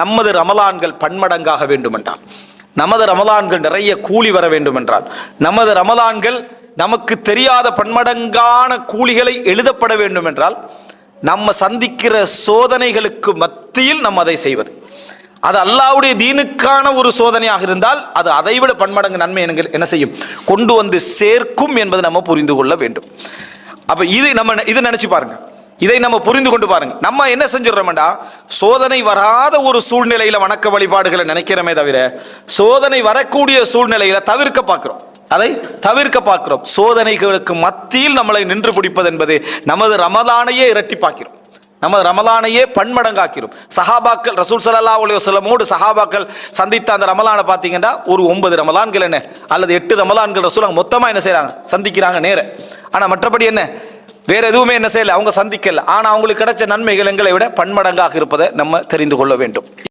நமது ரமலான்கள் பன்மடங்காக வேண்டுமென்றால், நமது ரமலான்கள் நிறைய கூலி வர வேண்டுமென்றால், நமது ரமலான்கள் நமக்கு தெரியாத பன்மடங்கான கூலிகளை எழுதப்பட வேண்டும் என்றால், நம்ம சந்திக்கிற சோதனைகளுக்கு மத்தியில் நம்ம அதை செய்வது. அது அல்லாஹ்வுடைய தீனுக்கான ஒரு சோதனையாக இருந்தால் அது அதைவிட பன்மடங்கு நன்மை என்ன செய்யும், கொண்டு வந்து சேர்க்கும் என்பதை நம்ம புரிந்து கொள்ள வேண்டும். அப்ப இது நினைச்சு பாருங்க, இதை நம்ம புரிந்து கொண்டு பாருங்க. நம்ம என்ன செஞ்சிடறோம்டா, சோதனை வராத ஒரு சூழ்நிலையில வணக்க வழிபாடுகளை நினைக்கிறோமே தவிர, சோதனை வரக்கூடிய சூழ்நிலையில தவிர்க்க பார்க்கிறோம், அதை தவிர்க்க பார்க்கிறோம். சோதனைகளுக்கு மத்தியில் நம்மளை நின்று பிடிப்பது என்பது நமது ரமலானையே இரட்டிப்பாக்கிறோம், நமது ரமலானையே பன்மடங்காக்கிறோம். சஹாபாக்கள் ரசூல் ஸல்லல்லாஹு அலைஹி வஸல்லமோடு சஹாபாக்கள் சந்தித்த அந்த ரமலானை பார்த்தீங்கன்னா ஒரு 9 ரமலான்கள் என்ன அல்லது 8 ரமலான்கள் ரசூல் மொத்தமாக என்ன செய்கிறாங்க, சந்திக்கிறாங்க நேர. ஆனால் மற்றபடி என்ன வேற எதுவுமே என்ன செய்யலை, அவங்க சந்திக்கல. ஆனால் அவங்களுக்கு கிடைச்ச நன்மைகள் எங்களை விட பன்மடங்காக இருப்பதை நம்ம தெரிந்து கொள்ள வேண்டும்.